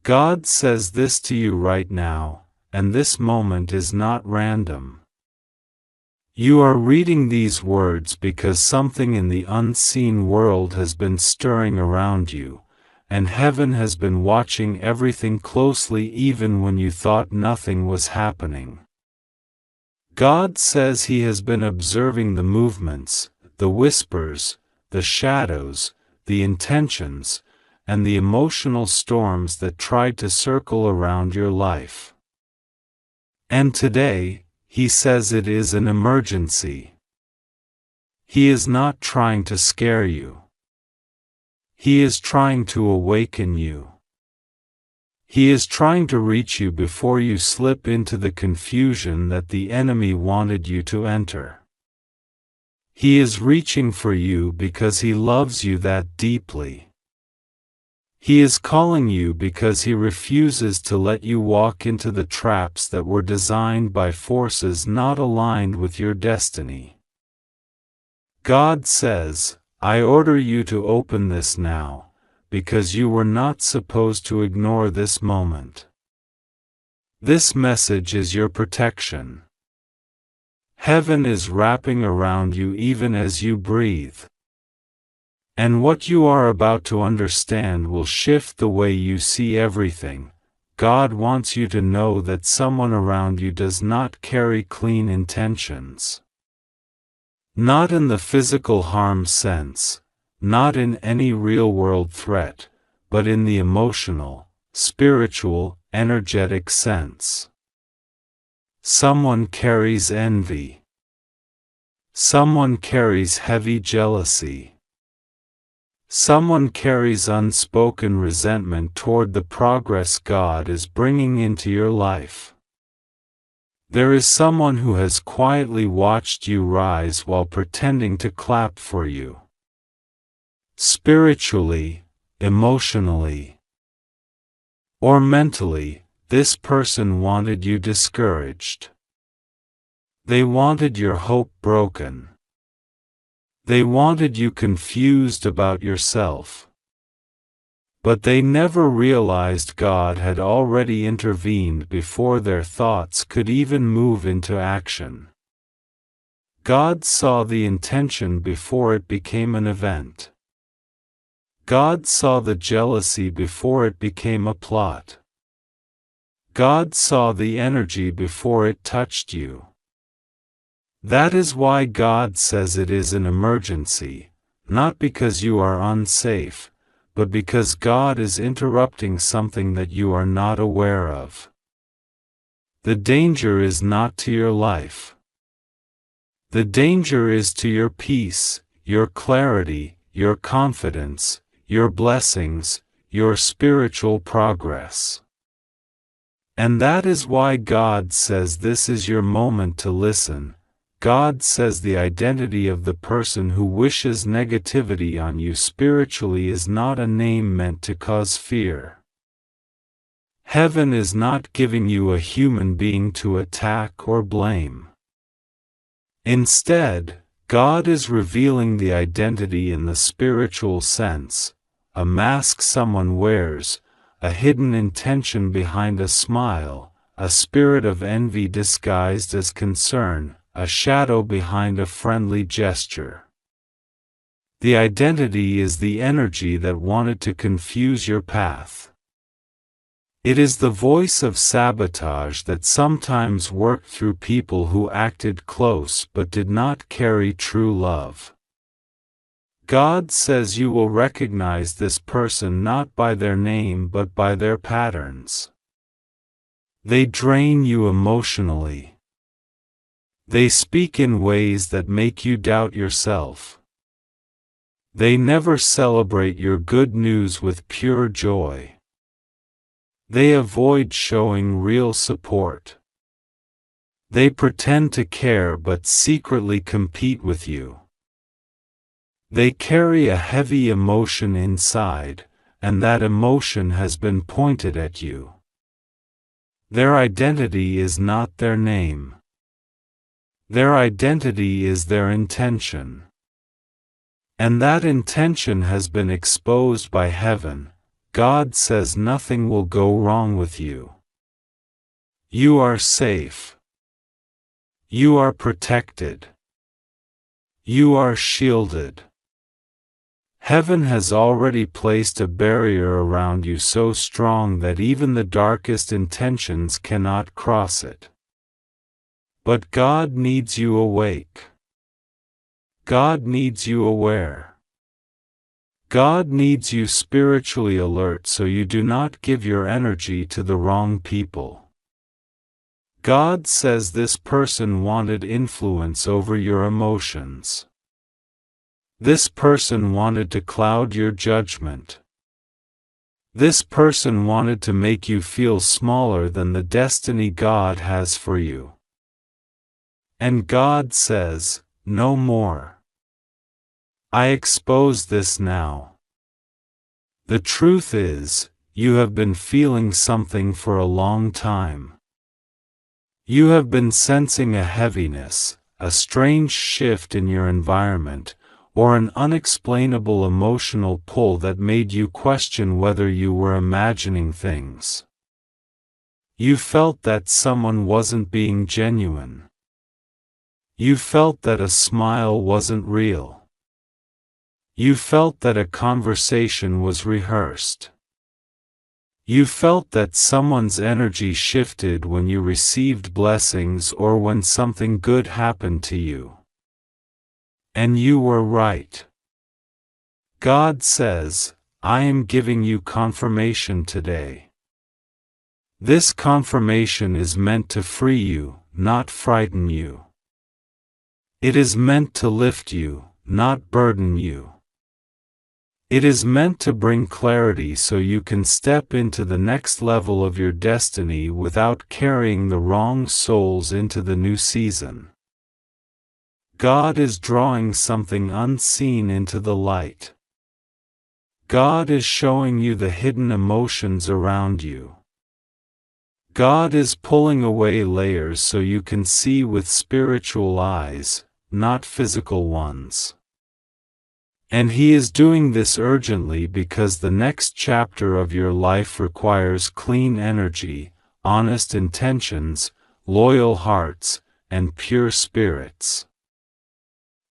God says this to you right now, and this moment is not random. You are reading these words because something in the unseen world has been stirring around you, and heaven has been watching everything closely even when you thought nothing was happening. God says He has been observing the movements, the whispers, the shadows, the intentions, and the emotional storms that tried to circle around your life. And today, He says it is an emergency. He is not trying to scare you. He is trying to awaken you. He is trying to reach you before you slip into the confusion that the enemy wanted you to enter. He is reaching for you because He loves you that deeply. He is calling you because He refuses to let you walk into the traps that were designed by forces not aligned with your destiny. God says, I order you to open this now, because you were not supposed to ignore this moment. This message is your protection. Heaven is wrapping around you even as you breathe. And what you are about to understand will shift the way you see everything. God wants you to know that someone around you does not carry clean intentions. Not in the physical harm sense, not in any real-world threat, but in the emotional, spiritual, energetic sense. Someone carries envy. Someone carries heavy jealousy. Someone carries unspoken resentment toward the progress God is bringing into your life. There is someone who has quietly watched you rise while pretending to clap for you. Spiritually, emotionally, or mentally, this person wanted you discouraged. They wanted your hope broken. They wanted you confused about yourself. But they never realized God had already intervened before their thoughts could even move into action. God saw the intention before it became an event. God saw the jealousy before it became a plot. God saw the energy before it touched you. That is why God says it is an emergency, not because you are unsafe, but because God is interrupting something that you are not aware of. The danger is not to your life. The danger is to your peace, your clarity, your confidence, your blessings, your spiritual progress. And that is why God says this is your moment to listen. God says the identity of the person who wishes negativity on you spiritually is not a name meant to cause fear. Heaven is not giving you a human being to attack or blame. Instead, God is revealing the identity in the spiritual sense, a mask someone wears, a hidden intention behind a smile, a spirit of envy disguised as concern, a shadow behind a friendly gesture. The identity is the energy that wanted to confuse your path. It is the voice of sabotage that sometimes worked through people who acted close but did not carry true love. God says you will recognize this person not by their name but by their patterns. They drain you emotionally. They speak in ways that make you doubt yourself. They never celebrate your good news with pure joy. They avoid showing real support. They pretend to care but secretly compete with you. They carry a heavy emotion inside, and that emotion has been pointed at you. Their identity is not their name. Their identity is their intention. And that intention has been exposed by heaven. God says nothing will go wrong with you. You are safe. You are protected. You are shielded. Heaven has already placed a barrier around you so strong that even the darkest intentions cannot cross it. But God needs you awake. God needs you aware. God needs you spiritually alert so you do not give your energy to the wrong people. God says this person wanted influence over your emotions. This person wanted to cloud your judgment. This person wanted to make you feel smaller than the destiny God has for you. And God says, no more. I expose this now. The truth is, you have been feeling something for a long time. You have been sensing a heaviness, a strange shift in your environment, or an unexplainable emotional pull that made you question whether you were imagining things. You felt that someone wasn't being genuine. You felt that a smile wasn't real. You felt that a conversation was rehearsed. You felt that someone's energy shifted when you received blessings or when something good happened to you. And you were right. God says, I am giving you confirmation today. This confirmation is meant to free you, not frighten you. It is meant to lift you, not burden you. It is meant to bring clarity so you can step into the next level of your destiny without carrying the wrong souls into the new season. God is drawing something unseen into the light. God is showing you the hidden emotions around you. God is pulling away layers so you can see with spiritual eyes, not physical ones. And He is doing this urgently because the next chapter of your life requires clean energy, honest intentions, loyal hearts, and pure spirits.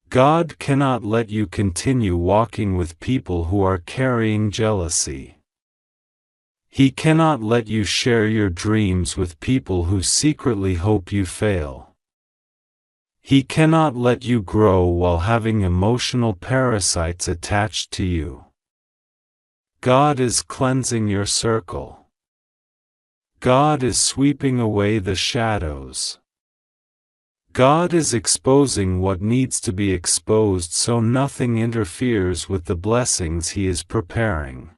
God cannot let you continue walking with people who are carrying jealousy. He cannot let you share your dreams with people who secretly hope you fail. He cannot let you grow while having emotional parasites attached to you. God is cleansing your circle. God is sweeping away the shadows. God is exposing what needs to be exposed so nothing interferes with the blessings He is preparing.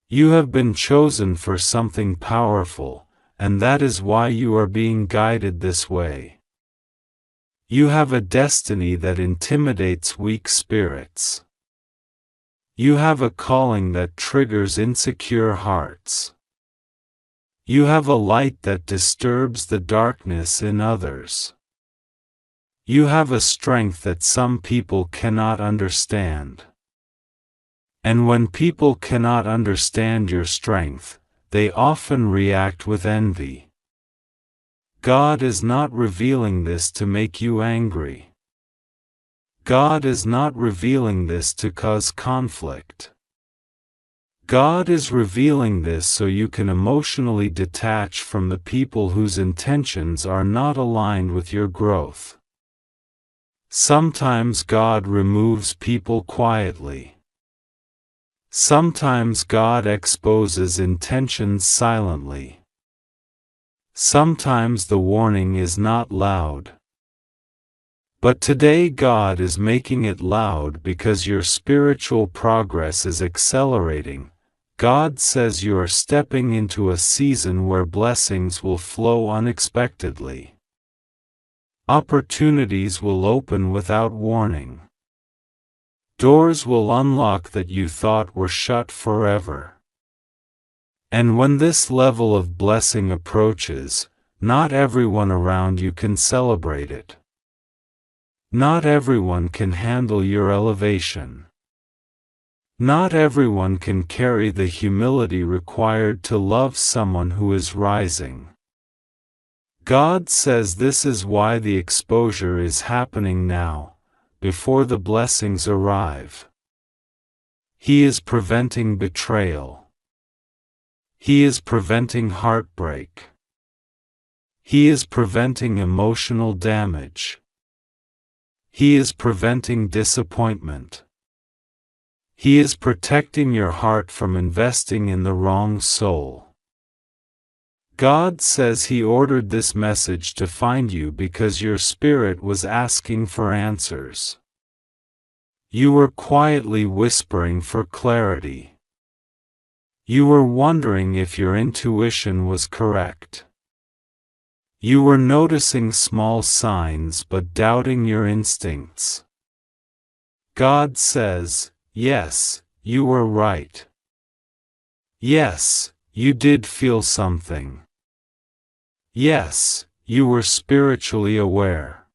You have been chosen for something powerful, and that is why you are being guided this way. You have a destiny that intimidates weak spirits. You have a calling that triggers insecure hearts. You have a light that disturbs the darkness in others. You have a strength that some people cannot understand. And when people cannot understand your strength, they often react with envy. God is not revealing this to make you angry. God is not revealing this to cause conflict. God is revealing this so you can emotionally detach from the people whose intentions are not aligned with your growth. Sometimes God removes people quietly. Sometimes God exposes intentions silently. Sometimes the warning is not loud. But today God is making it loud because your spiritual progress is accelerating. God says you are stepping into a season where blessings will flow unexpectedly. Opportunities will open without warning. Doors will unlock that you thought were shut forever. And when this level of blessing approaches, not everyone around you can celebrate it. Not everyone can handle your elevation. Not everyone can carry the humility required to love someone who is rising. God says this is why the exposure is happening now, before the blessings arrive. He is preventing betrayal. He is preventing heartbreak. He is preventing emotional damage. He is preventing disappointment. He is protecting your heart from investing in the wrong soul. God says He ordered this message to find you because your spirit was asking for answers. You were quietly whispering for clarity. You were wondering if your intuition was correct. You were noticing small signs but doubting your instincts. God says, yes, you were right. Yes, you did feel something. Yes, you were spiritually aware.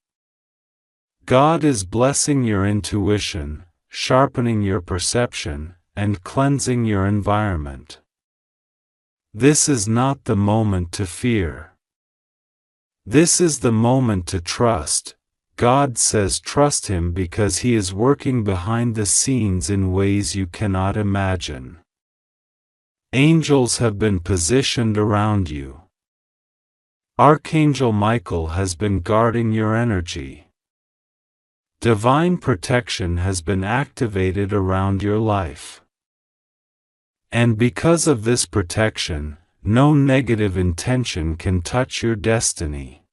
God is blessing your intuition, sharpening your perception, and cleansing your environment. This is not the moment to fear. This is the moment to trust. God says trust Him because He is working behind the scenes in ways you cannot imagine. Angels have been positioned around you. Archangel Michael has been guarding your energy. Divine protection has been activated around your life. And because of this protection, no negative intention can touch your destiny.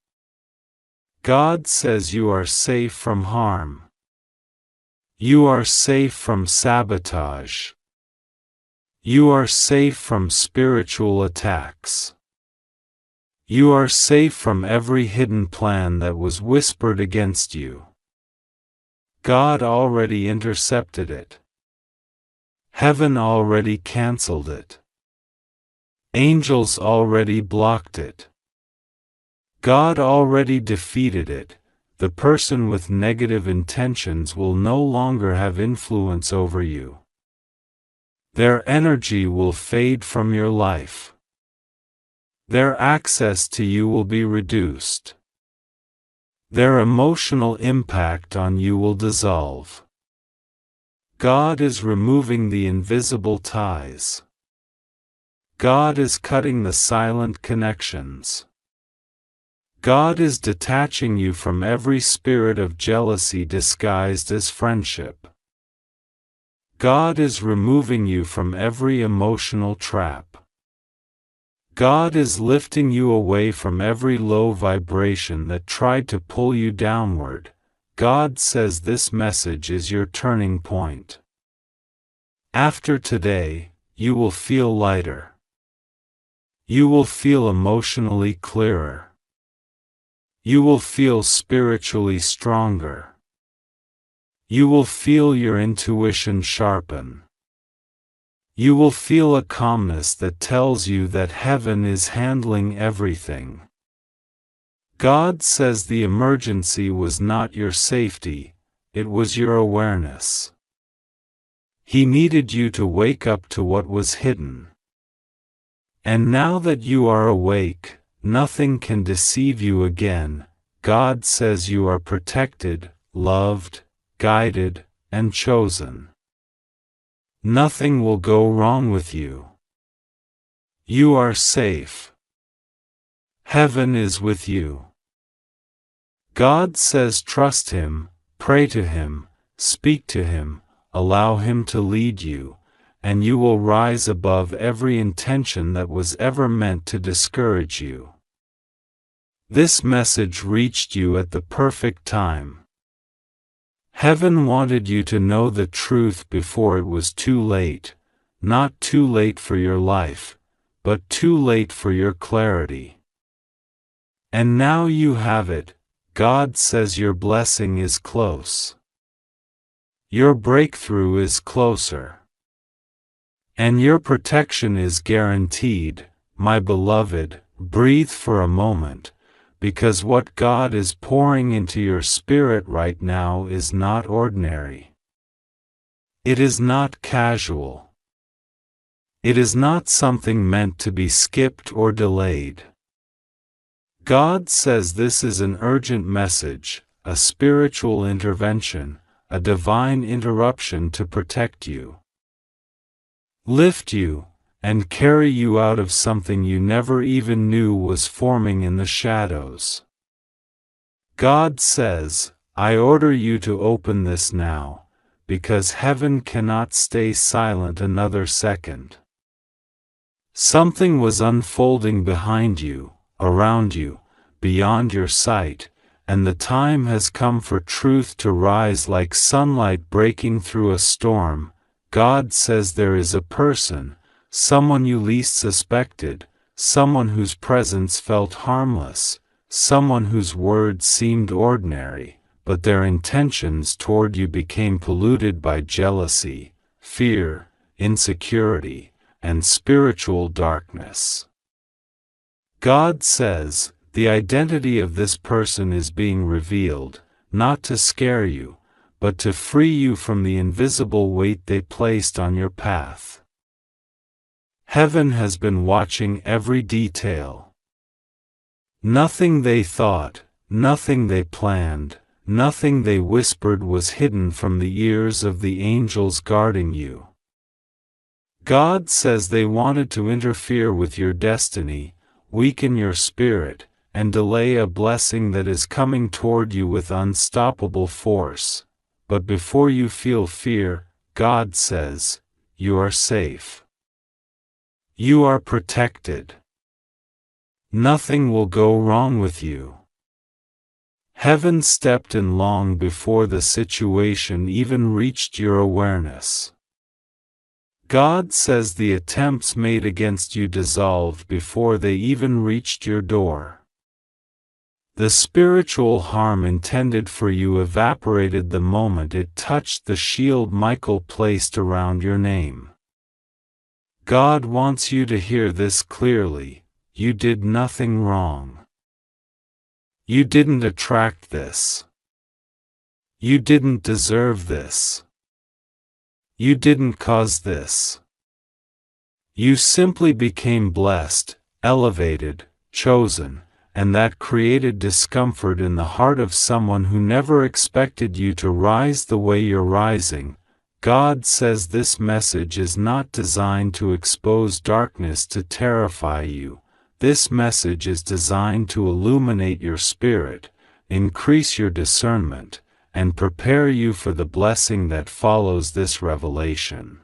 God says you are safe from harm. You are safe from sabotage. You are safe from spiritual attacks. You are safe from every hidden plan that was whispered against you. God already intercepted it. Heaven already canceled it. Angels already blocked it. God already defeated it. The person with negative intentions will no longer have influence over you. Their energy will fade from your life. Their access to you will be reduced. Their emotional impact on you will dissolve. God is removing the invisible ties. God is cutting the silent connections. God is detaching you from every spirit of jealousy disguised as friendship. God is removing you from every emotional trap. God is lifting you away from every low vibration that tried to pull you downward. God says this message is your turning point. After today, you will feel lighter. You will feel emotionally clearer. You will feel spiritually stronger. You will feel your intuition sharpen. You will feel a calmness that tells you that heaven is handling everything. God says the emergency was not your safety, it was your awareness. He needed you to wake up to what was hidden. And now that you are awake, nothing can deceive you again. God says you are protected, loved, guided, and chosen. Nothing will go wrong with you. You are safe. Heaven is with you. God says trust Him, pray to Him, speak to Him, allow Him to lead you, and you will rise above every intention that was ever meant to discourage you. This message reached you at the perfect time. Heaven wanted you to know the truth before it was too late, not too late for your life, but too late for your clarity. And now you have it. God says your blessing is close. Your breakthrough is closer. And your protection is guaranteed. My beloved, breathe for a moment, because what God is pouring into your spirit right now is not ordinary. It is not casual. It is not something meant to be skipped or delayed. God says this is an urgent message, a spiritual intervention, a divine interruption to protect you, lift you, and carry you out of something you never even knew was forming in the shadows. God says, I order you to open this now, because heaven cannot stay silent another second. Something was unfolding behind you, around you, beyond your sight, and the time has come for truth to rise like sunlight breaking through a storm. God says there is a person, someone you least suspected, someone whose presence felt harmless, someone whose words seemed ordinary, but their intentions toward you became polluted by jealousy, fear, insecurity, and spiritual darkness. God says, the identity of this person is being revealed, not to scare you, but to free you from the invisible weight they placed on your path. Heaven has been watching every detail. Nothing they thought, nothing they planned, nothing they whispered was hidden from the ears of the angels guarding you. God says they wanted to interfere with your destiny, weaken your spirit, and delay a blessing that is coming toward you with unstoppable force. But before you feel fear, God says, you are safe. You are protected. Nothing will go wrong with you. Heaven stepped in long before the situation even reached your awareness. God says the attempts made against you dissolved before they even reached your door. The spiritual harm intended for you evaporated the moment it touched the shield Michael placed around your name. God wants you to hear this clearly: you did nothing wrong. You didn't attract this. You didn't deserve this. You didn't cause this. You simply became blessed, elevated, chosen, and that created discomfort in the heart of someone who never expected you to rise the way you're rising. God says this message is not designed to expose darkness to terrify you. This message is designed to illuminate your spirit, increase your discernment, and prepare you for the blessing that follows this revelation.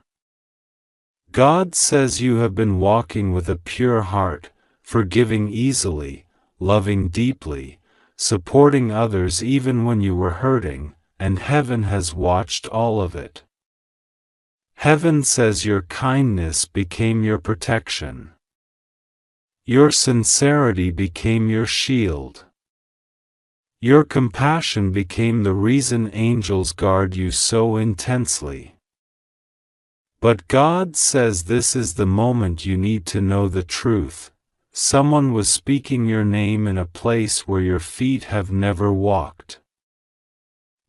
God says you have been walking with a pure heart, forgiving easily, loving deeply, supporting others even when you were hurting, and heaven has watched all of it. Heaven says your kindness became your protection. Your sincerity became your shield. Your compassion became the reason angels guard you so intensely. But God says this is the moment you need to know the truth. Someone was speaking your name in a place where your feet have never walked.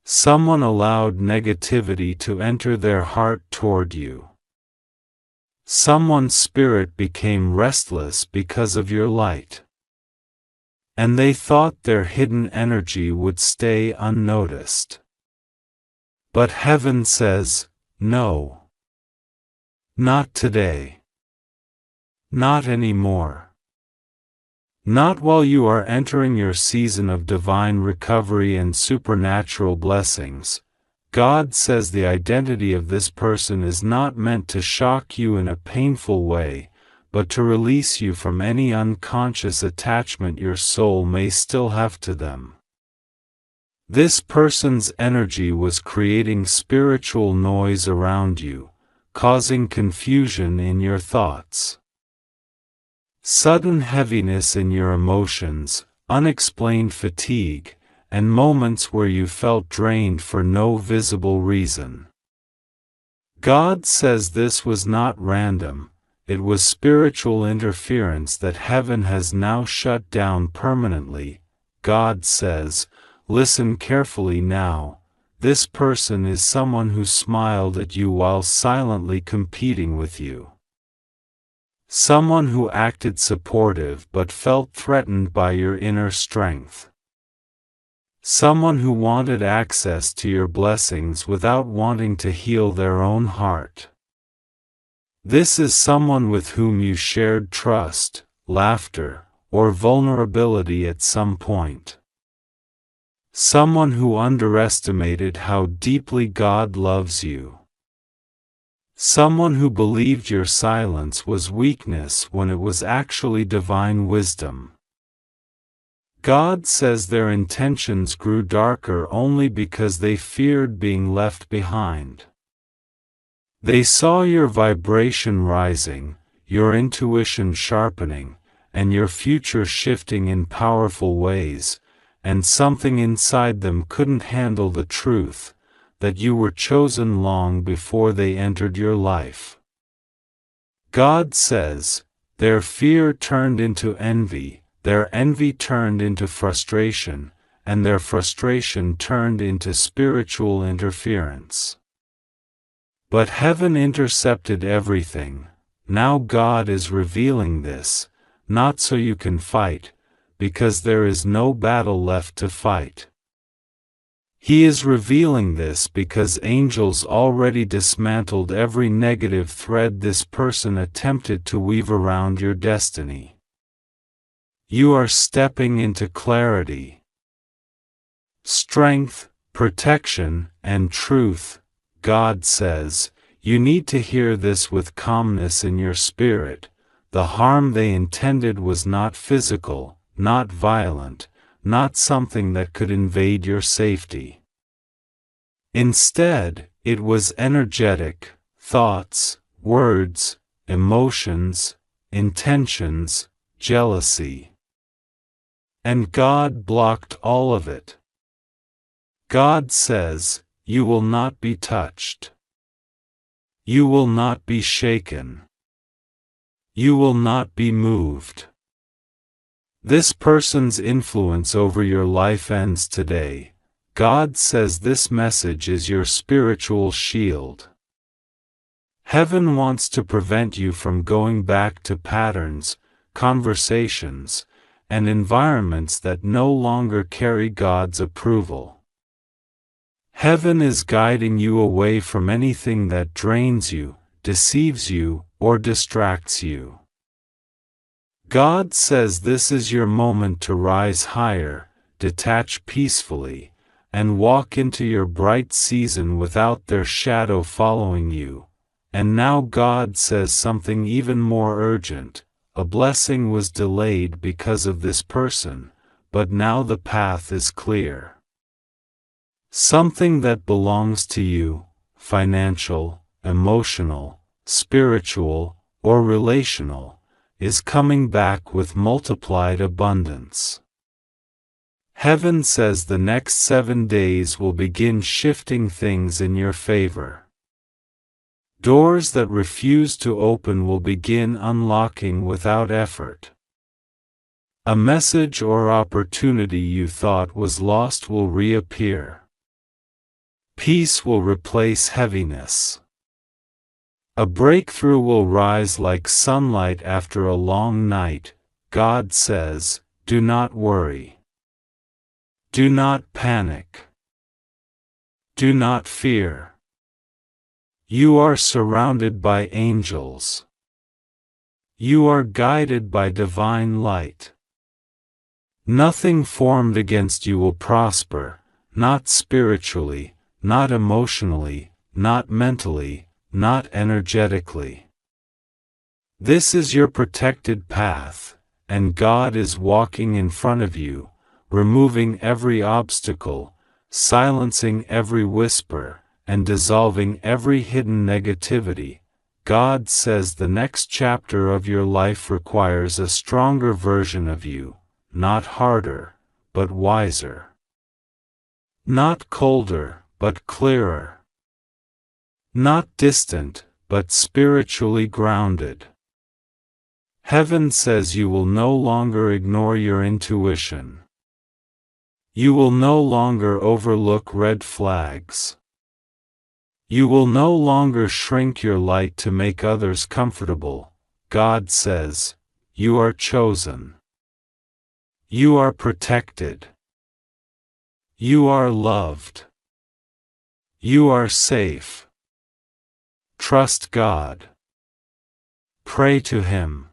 Someone allowed negativity to enter their heart toward you. Someone's spirit became restless because of your light. And they thought their hidden energy would stay unnoticed. But heaven says, no. Not today. Not anymore. Not while you are entering your season of divine recovery and supernatural blessings. God says the identity of this person is not meant to shock you in a painful way, but to release you from any unconscious attachment your soul may still have to them. This person's energy was creating spiritual noise around you, causing confusion in your thoughts. Sudden heaviness in your emotions, unexplained fatigue, and moments where you felt drained for no visible reason. God says this was not random. It was spiritual interference that heaven has now shut down permanently. God says, listen carefully now. this person is someone who smiled at you while silently competing with you. Someone who acted supportive but felt threatened by your inner strength. Someone who wanted access to your blessings without wanting to heal their own heart. This is someone with whom you shared trust, laughter, or vulnerability at some point. Someone who underestimated how deeply God loves you. Someone who believed your silence was weakness when it was actually divine wisdom. God says their intentions grew darker only because they feared being left behind. They saw your vibration rising, your intuition sharpening, and your future shifting in powerful ways, and something inside them couldn't handle the truth that you were chosen long before they entered your life. God says, their fear turned into envy, their envy turned into frustration, and their frustration turned into spiritual interference. But heaven intercepted everything. Now God is revealing this, not so you can fight, because there is no battle left to fight. He is revealing this because angels already dismantled every negative thread this person attempted to weave around your destiny. You are stepping into clarity, strength, protection, and truth. God says, you need to hear this with calmness in your spirit. The harm they intended was not physical, not violent, not something that could invade your safety. Instead, it was energetic, thoughts, words, emotions, intentions, jealousy. And God blocked all of it. God says, you will not be touched. You will not be shaken. You will not be moved. This person's influence over your life ends today. God says this message is your spiritual shield. Heaven wants to prevent you from going back to patterns, conversations, and environments that no longer carry God's approval. Heaven is guiding you away from anything that drains you, deceives you, or distracts you. God says this is your moment to rise higher, detach peacefully, and walk into your bright season without their shadow following you. And now God says something even more urgent. A blessing was delayed because of this person, but now the path is clear. Something that belongs to you, financial, emotional, spiritual, or relational, is coming back with multiplied abundance. Heaven says the next 7 days will begin shifting things in your favor. Doors that refuse to open will begin unlocking without effort. A message or opportunity you thought was lost will reappear. Peace will replace heaviness. A breakthrough will rise like sunlight after a long night. God says, do not worry. Do not panic. Do not fear. You are surrounded by angels. You are guided by divine light. Nothing formed against you will prosper, not spiritually, not emotionally, not mentally, not energetically. This is your protected path, and God is walking in front of you, removing every obstacle, silencing every whisper, and dissolving every hidden negativity. God says the next chapter of your life requires a stronger version of you, not harder, but wiser. Not colder, but clearer. Not distant, but spiritually grounded. Heaven says you will no longer ignore your intuition. You will no longer overlook red flags. You will no longer shrink your light to make others comfortable. God says, you are chosen. You are protected. You are loved. You are safe. Trust God. Pray to Him.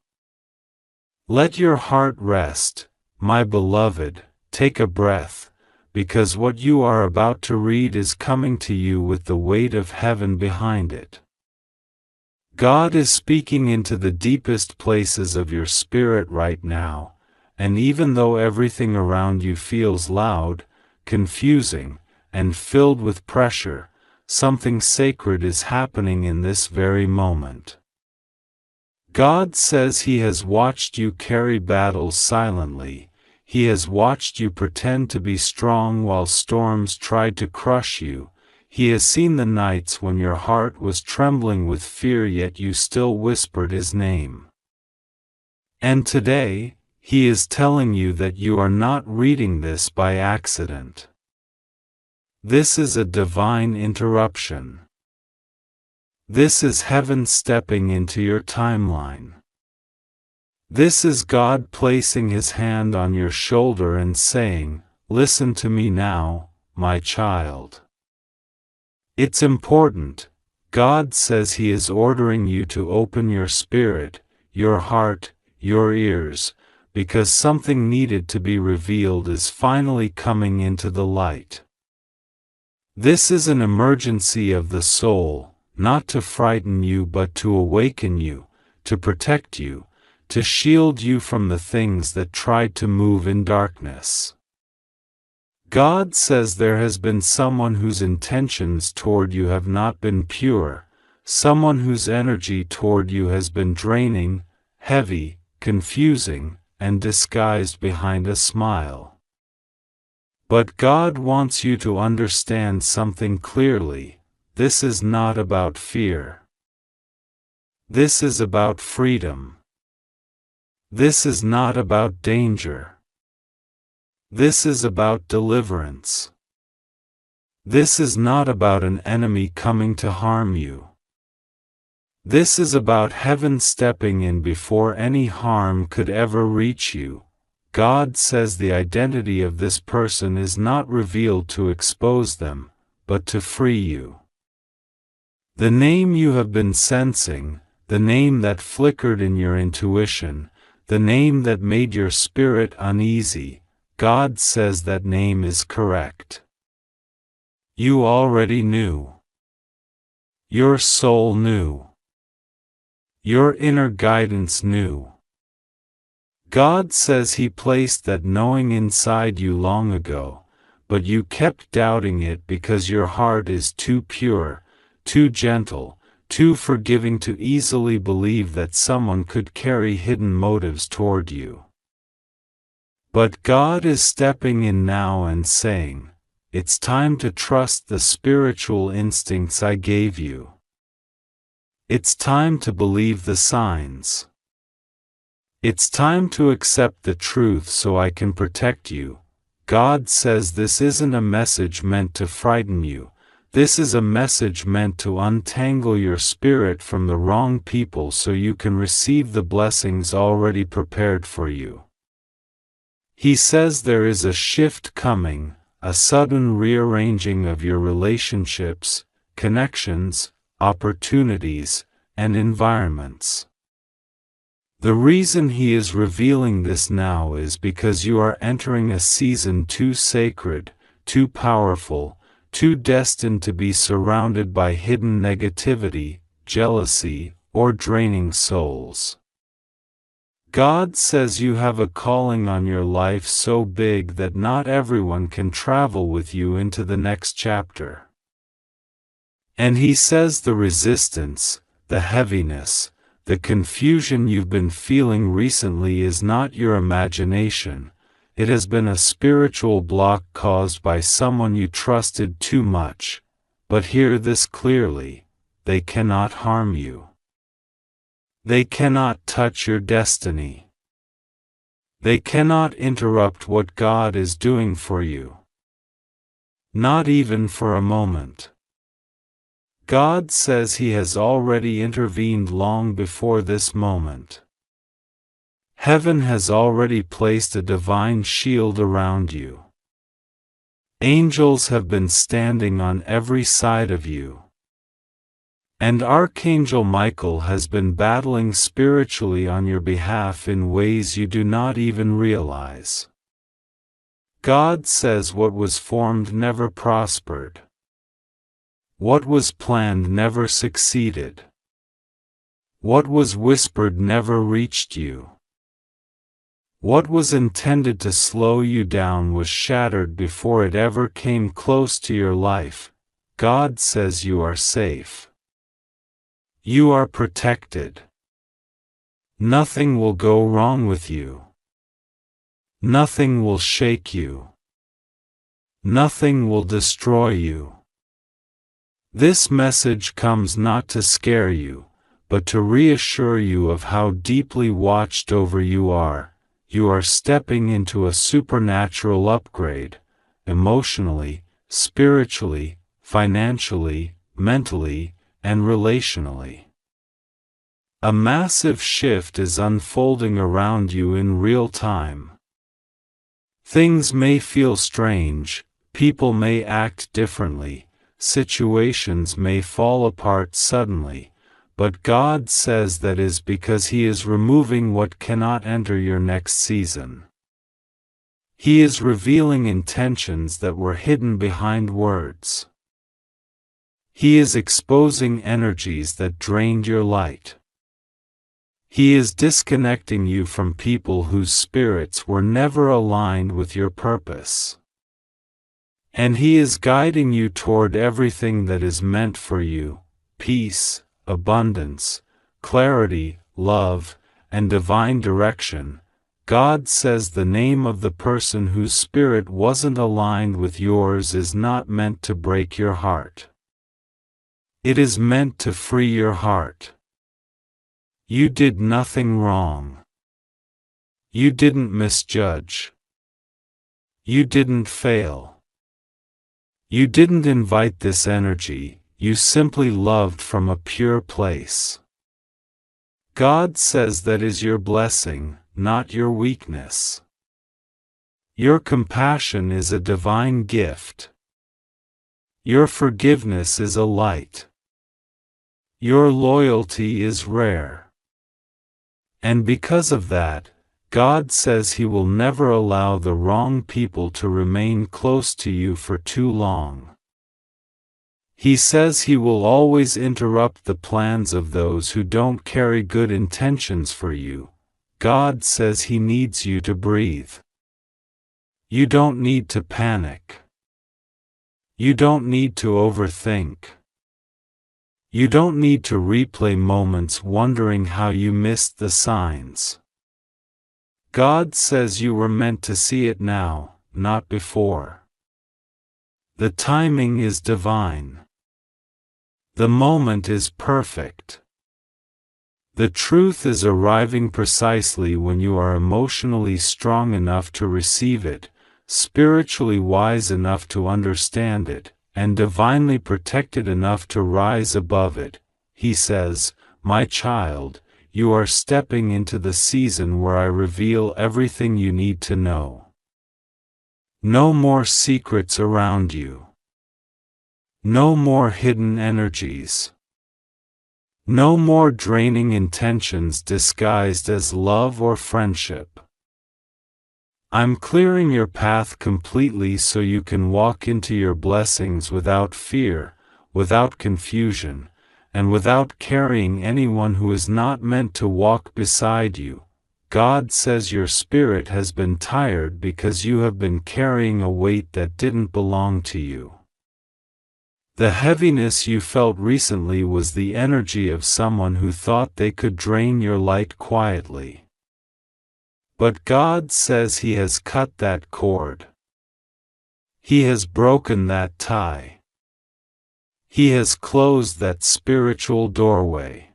Let your heart rest, my beloved. Take a breath, because what you are about to read is coming to you with the weight of heaven behind it. God is speaking into the deepest places of your spirit right now, and even though everything around you feels loud, confusing, and filled with pressure, something sacred is happening in this very moment. God says He has watched you carry battles silently. He has watched you pretend to be strong while storms tried to crush you. He has seen the nights when your heart was trembling with fear yet you still whispered His name. And today, He is telling you that you are not reading this by accident. This is a divine interruption. This is heaven stepping into your timeline. This is God placing His hand on your shoulder and saying, "Listen to me now, my child." It's important. God says He is ordering you to open your spirit, your heart, your ears, because something needed to be revealed is finally coming into the light. This is an emergency of the soul, not to frighten you but to awaken you, to protect you, to shield you from the things that tried to move in darkness. God says there has been someone whose intentions toward you have not been pure, someone whose energy toward you has been draining, heavy, confusing, and disguised behind a smile. But God wants you to understand something clearly. This is not about fear. This is about freedom. This is not about danger. This is about deliverance. This is not about an enemy coming to harm you. This is about heaven stepping in before any harm could ever reach you. God says the identity of this person is not revealed to expose them, but to free you. The name you have been sensing, the name that flickered in your intuition, the name that made your spirit uneasy, God says that name is correct. You already knew. Your soul knew. Your inner guidance knew. God says He placed that knowing inside you long ago, but you kept doubting it because your heart is too pure, too gentle, too forgiving to easily believe that someone could carry hidden motives toward you. But God is stepping in now and saying, it's time to trust the spiritual instincts I gave you. It's time to believe the signs. It's time to accept the truth so I can protect you. God says this isn't a message meant to frighten you. This is a message meant to untangle your spirit from the wrong people so you can receive the blessings already prepared for you. He says there is a shift coming, a sudden rearranging of your relationships, connections, opportunities, and environments. The reason He is revealing this now is because you are entering a season too sacred, too powerful, too destined to be surrounded by hidden negativity, jealousy, or draining souls. God says you have a calling on your life so big that not everyone can travel with you into the next chapter. And He says the resistance, the heaviness, the confusion you've been feeling recently is not your imagination. It has been a spiritual block caused by someone you trusted too much. But hear this clearly, they cannot harm you. They cannot touch your destiny. They cannot interrupt what God is doing for you. Not even for a moment. God says He has already intervened long before this moment. Heaven has already placed a divine shield around you. Angels have been standing on every side of you. And Archangel Michael has been battling spiritually on your behalf in ways you do not even realize. God says what was formed never prospered. What was planned never succeeded. What was whispered never reached you. What was intended to slow you down was shattered before it ever came close to your life. God says you are safe. You are protected. Nothing will go wrong with you. Nothing will shake you. Nothing will destroy you. This message comes not to scare you, but to reassure you of how deeply watched over you are. You are stepping into a supernatural upgrade, emotionally, spiritually, financially, mentally, and relationally. A massive shift is unfolding around you in real time. Things may feel strange, people may act differently, situations may fall apart suddenly, but God says that is because He is removing what cannot enter your next season. He is revealing intentions that were hidden behind words. He is exposing energies that drained your light. He is disconnecting you from people whose spirits were never aligned with your purpose. And He is guiding you toward everything that is meant for you: peace, abundance, clarity, love, and divine direction. God says the name of the person whose spirit wasn't aligned with yours is not meant to break your heart. It is meant to free your heart. You did nothing wrong. You didn't misjudge. You didn't fail. You didn't invite this energy, you simply loved from a pure place. God says that is your blessing, not your weakness. Your compassion is a divine gift. Your forgiveness is a light. Your loyalty is rare. And because of that, God says He will never allow the wrong people to remain close to you for too long. He says He will always interrupt the plans of those who don't carry good intentions for you. God says He needs you to breathe. You don't need to panic. You don't need to overthink. You don't need to replay moments wondering how you missed the signs. God says you were meant to see it now, not before. The timing is divine. The moment is perfect. The truth is arriving precisely when you are emotionally strong enough to receive it, spiritually wise enough to understand it, and divinely protected enough to rise above it. He says, "My child, you are stepping into the season where I reveal everything you need to know. No more secrets around you. No more hidden energies. No more draining intentions disguised as love or friendship. I'm clearing your path completely so you can walk into your blessings without fear, without confusion, and without carrying anyone who is not meant to walk beside you." God says your spirit has been tired because you have been carrying a weight that didn't belong to you. The heaviness you felt recently was the energy of someone who thought they could drain your light quietly. But God says He has cut that cord. He has broken that tie. He has closed that spiritual doorway.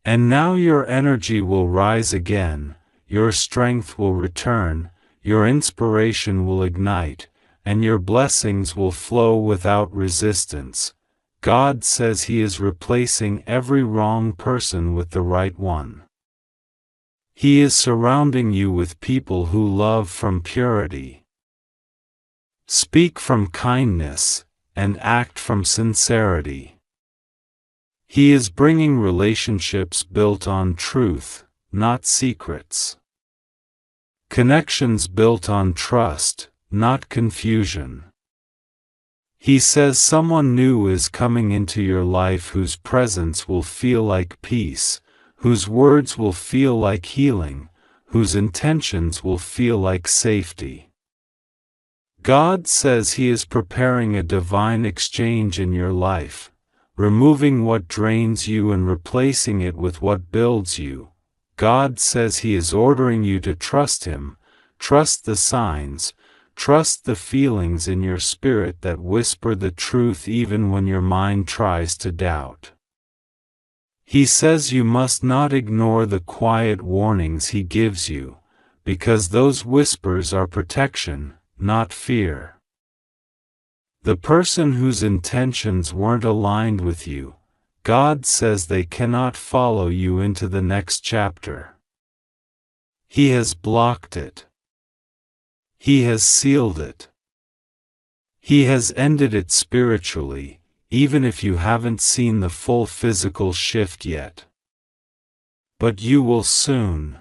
And now your energy will rise again, your strength will return, your inspiration will ignite, and your blessings will flow without resistance. God says He is replacing every wrong person with the right one. He is surrounding you with people who love from purity, speak from kindness, and act from sincerity. He is bringing relationships built on truth, not secrets. Connections built on trust, not confusion. He says someone new is coming into your life whose presence will feel like peace, whose words will feel like healing, whose intentions will feel like safety. God says He is preparing a divine exchange in your life, removing what drains you and replacing it with what builds you. God says He is ordering you to trust Him, trust the signs, trust the feelings in your spirit that whisper the truth even when your mind tries to doubt. He says you must not ignore the quiet warnings He gives you, because those whispers are protection, not fear. The person whose intentions weren't aligned with you, God says they cannot follow you into the next chapter. He has blocked it. He has sealed it. He has ended it spiritually, even if you haven't seen the full physical shift yet. But you will soon.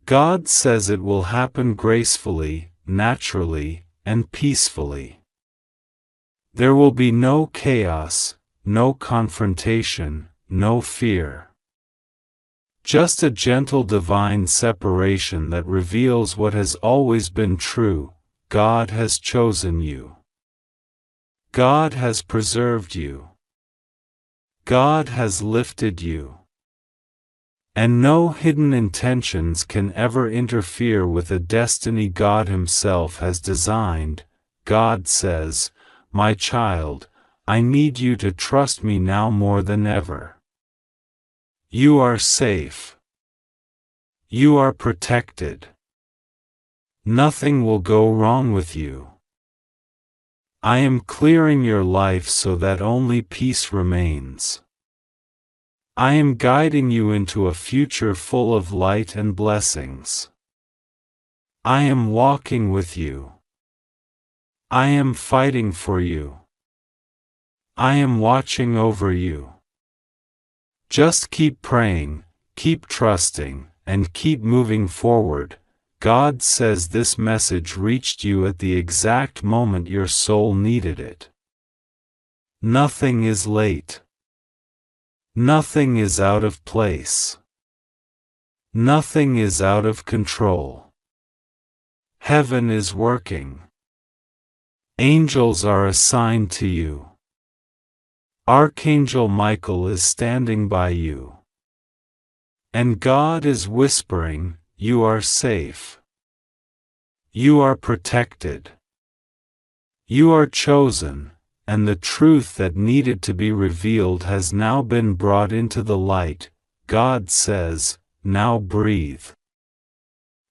God says it will happen gracefully, naturally, and peacefully. There will be no chaos, no confrontation, no fear. Just a gentle divine separation that reveals what has always been true: God has chosen you. God has preserved you. God has lifted you. And no hidden intentions can ever interfere with a destiny God Himself has designed. God says, "My child, I need you to trust me now more than ever. You are safe. You are protected. Nothing will go wrong with you. I am clearing your life so that only peace remains. I am guiding you into a future full of light and blessings. I am walking with you. I am fighting for you. I am watching over you. Just keep praying, keep trusting, and keep moving forward." God says this message reached you at the exact moment your soul needed it. Nothing is late. Nothing is out of place. Nothing is out of control. Heaven is working. Angels are assigned to you. Archangel Michael is standing by you. And God is whispering, "You are safe. You are protected. You are chosen, and the truth that needed to be revealed has now been brought into the light." God says, "Now breathe.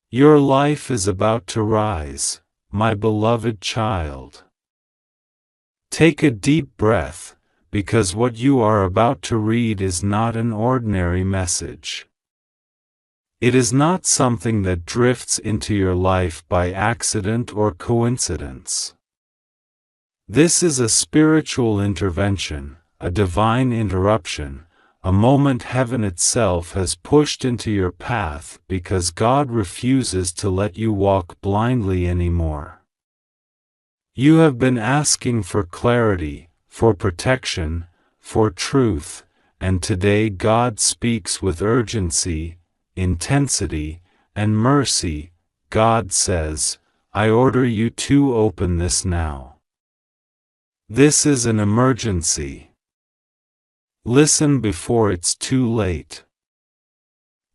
Your life is about to rise, my beloved child. Take a deep breath, because what you are about to read is not an ordinary message. It is not something that drifts into your life by accident or coincidence. This is a spiritual intervention, a divine interruption, a moment heaven itself has pushed into your path because God refuses to let you walk blindly anymore. You have been asking for clarity, for protection, for truth, and today God speaks with urgency, intensity, and mercy. God says, "I order you to open this now. This is an emergency. Listen before it's too late."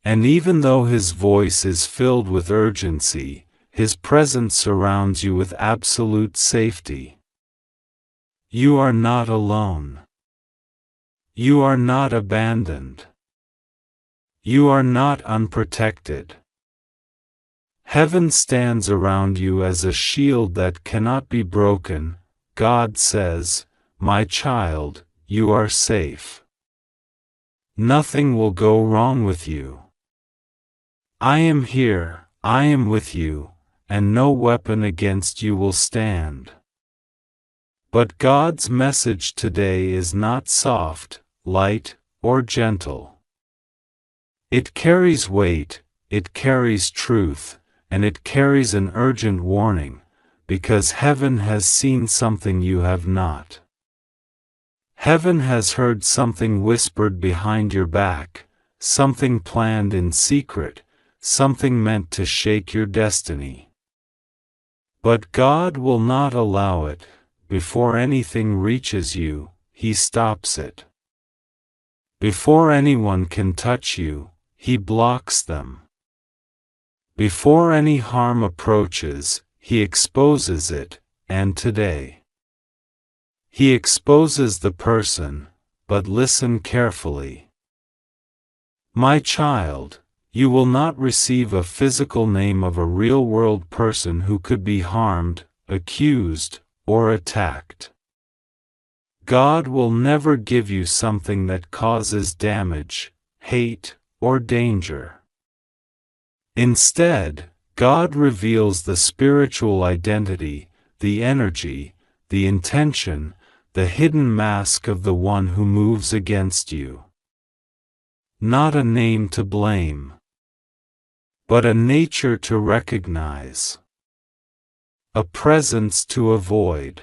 And even though His voice is filled with urgency, His presence surrounds you with absolute safety. You are not alone. You are not abandoned. You are not unprotected. Heaven stands around you as a shield that cannot be broken. God says, "My child, you are safe. Nothing will go wrong with you. I am here, I am with you, and no weapon against you will stand." But God's message today is not soft, light, or gentle. It carries weight, it carries truth, and it carries an urgent warning, because heaven has seen something you have not. Heaven has heard something whispered behind your back, something planned in secret, something meant to shake your destiny. But God will not allow it. Before anything reaches you, He stops it. Before anyone can touch you, He blocks them. Before any harm approaches, He exposes it, and today He exposes the person, but listen carefully. My child, you will not receive a physical name of a real-world person who could be harmed, accused, or attacked. God will never give you something that causes damage, hate, or danger. Instead, God reveals the spiritual identity, the energy, the intention, the hidden mask of the one who moves against you. Not a name to blame, but a nature to recognize. A presence to avoid.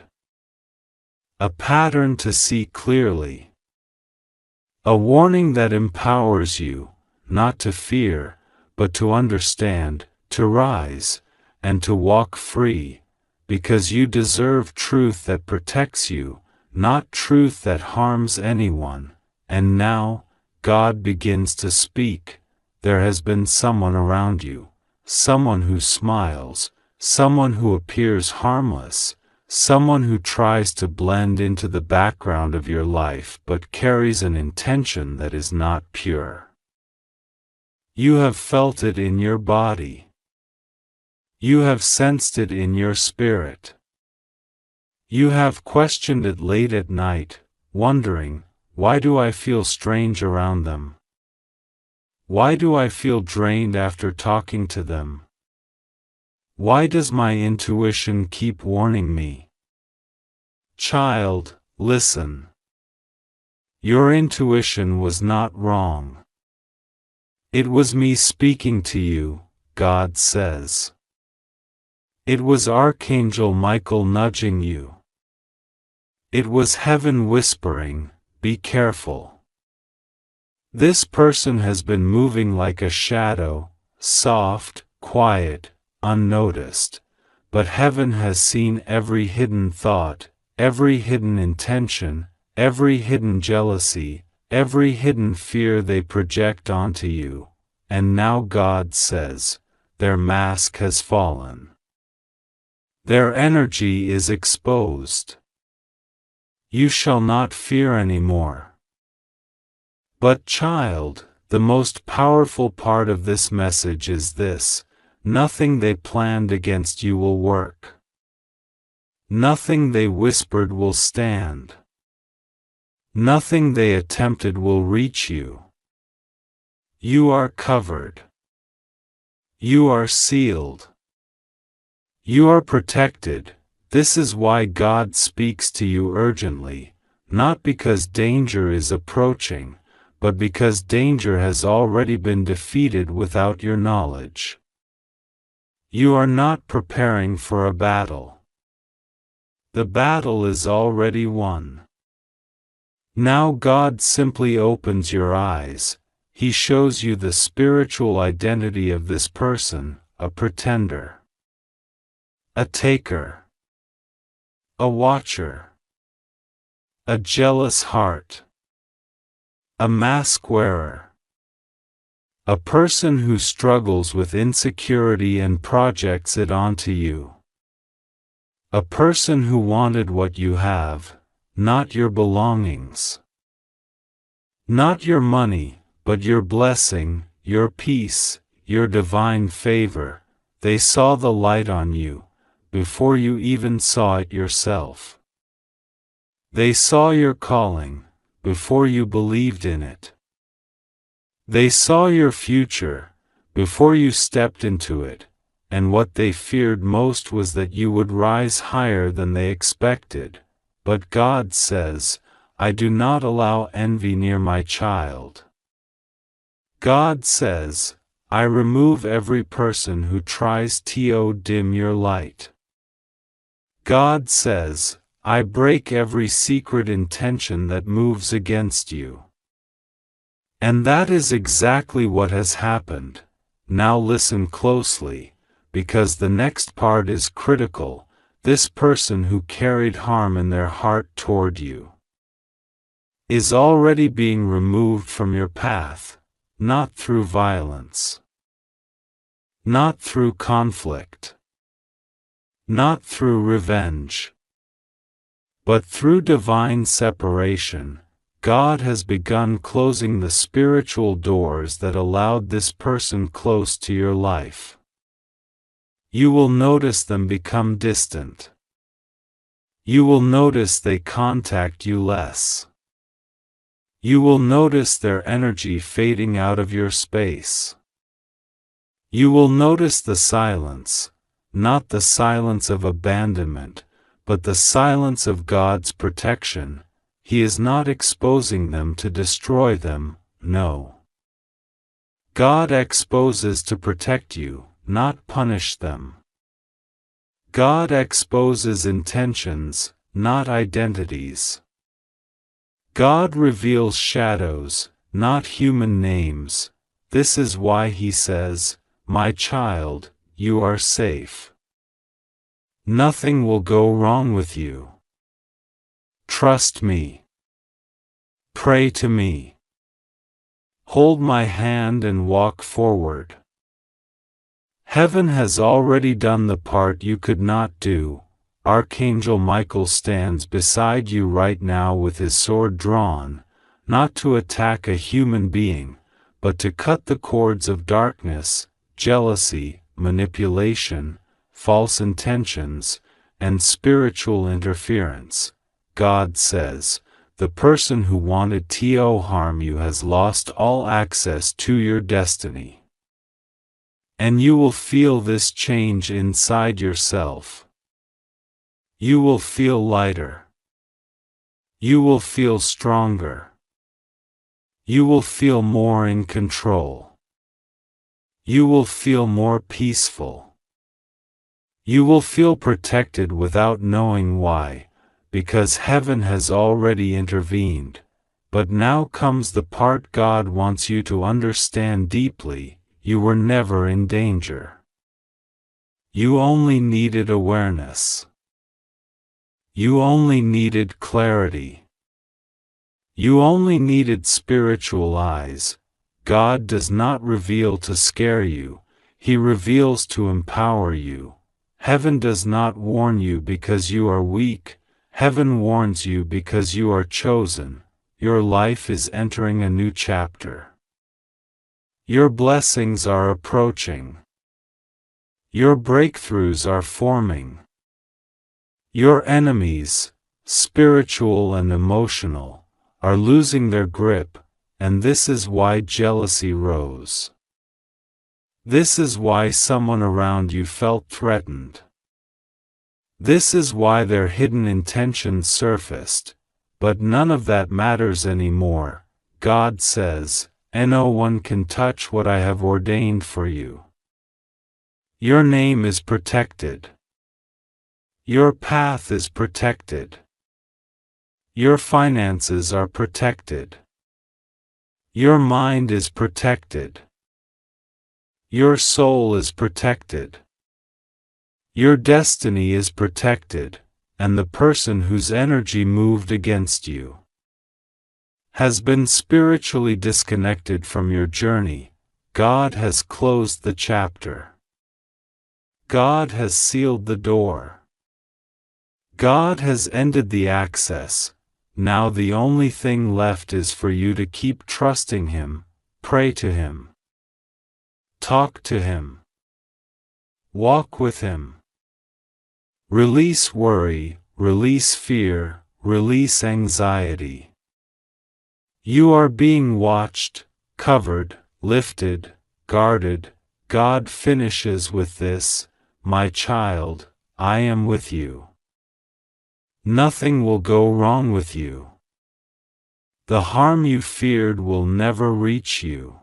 A pattern to see clearly. A warning that empowers you, not to fear, but to understand, to rise, and to walk free, because you deserve truth that protects you, not truth that harms anyone. And now, God begins to speak. There has been someone around you, someone who smiles, someone who appears harmless, someone who tries to blend into the background of your life but carries an intention that is not pure. You have felt it in your body. You have sensed it in your spirit. You have questioned it late at night, wondering, why do I feel strange around them? Why do I feel drained after talking to them? Why does my intuition keep warning me? Child, listen. Your intuition was not wrong. It was me speaking to you, God says. It was Archangel Michael nudging you. It was heaven whispering, be careful. This person has been moving like a shadow, soft, quiet, unnoticed, but heaven has seen every hidden thought, every hidden intention, every hidden jealousy, every hidden fear they project onto you, and now God says, their mask has fallen. Their energy is exposed. You shall not fear anymore. But child, the most powerful part of this message is this: nothing they planned against you will work. Nothing they whispered will stand. Nothing they attempted will reach you. You are covered. You are sealed. You are protected. This is why God speaks to you urgently, not because danger is approaching, but because danger has already been defeated without your knowledge. You are not preparing for a battle. The battle is already won. Now God simply opens your eyes. He shows you the spiritual identity of this person, a pretender, a taker, a watcher, a jealous heart, a mask wearer, a person who struggles with insecurity and projects it onto you, a person who wanted what you have, not your belongings, not your money, but your blessing, your peace, your divine favor. They saw the light on you, before you even saw it yourself. They saw your calling, before you believed in it. They saw your future, before you stepped into it, and what they feared most was that you would rise higher than they expected. But God says, I do not allow envy near my child. God says, I remove every person who tries to dim your light. God says, I break every secret intention that moves against you. And that is exactly what has happened. Now listen closely, because the next part is critical. This person who carried harm in their heart toward you is already being removed from your path, not through violence, not through conflict, not through revenge, but through divine separation. God has begun closing the spiritual doors that allowed this person close to your life. You will notice them become distant. You will notice they contact you less. You will notice their energy fading out of your space. You will notice the silence, not the silence of abandonment, but the silence of God's protection. He is not exposing them to destroy them, no. God exposes to protect you, not punish them. God exposes intentions, not identities. God reveals shadows, not human names. This is why He says, My child, you are safe. Nothing will go wrong with you. Trust me. Pray to me. Hold my hand and walk forward. Heaven has already done the part you could not do. Archangel Michael stands beside you right now with his sword drawn, not to attack a human being, but to cut the cords of darkness, jealousy, manipulation, false intentions, and spiritual interference. God says, the person who wanted to harm you has lost all access to your destiny. And you will feel this change inside yourself. You will feel lighter. You will feel stronger. You will feel more in control. You will feel more peaceful. You will feel protected without knowing why, because heaven has already intervened. But now comes the part God wants you to understand deeply. You were never in danger. You only needed awareness. You only needed clarity. You only needed spiritual eyes. God does not reveal to scare you, He reveals to empower you. Heaven does not warn you because you are weak, Heaven warns you because you are chosen. Your life is entering a new chapter. Your blessings are approaching. Your breakthroughs are forming. Your enemies, spiritual and emotional, are losing their grip, and this is why jealousy rose. This is why someone around you felt threatened. This is why their hidden intentions surfaced, but none of that matters anymore. God says, no one can touch what I have ordained for you. Your name is protected. Your path is protected. Your finances are protected. Your mind is protected. Your soul is protected. Your destiny is protected, and the person whose energy moved against you has been spiritually disconnected from your journey. God has closed the chapter. God has sealed the door. God has ended the access. Now the only thing left is for you to keep trusting Him, pray to Him, talk to Him, Walk with Him. Release worry, release fear, release anxiety. You are being watched, covered, lifted, guarded. God finishes with this, my child, I am with you. Nothing will go wrong with you. The harm you feared will never reach you.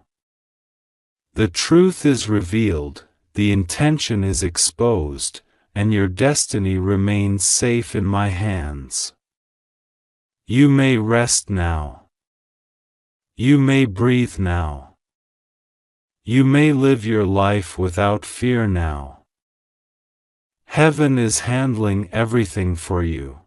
The truth is revealed, the intention is exposed, and your destiny remains safe in my hands. You may rest now. You may breathe now. You may live your life without fear now. Heaven is handling everything for you.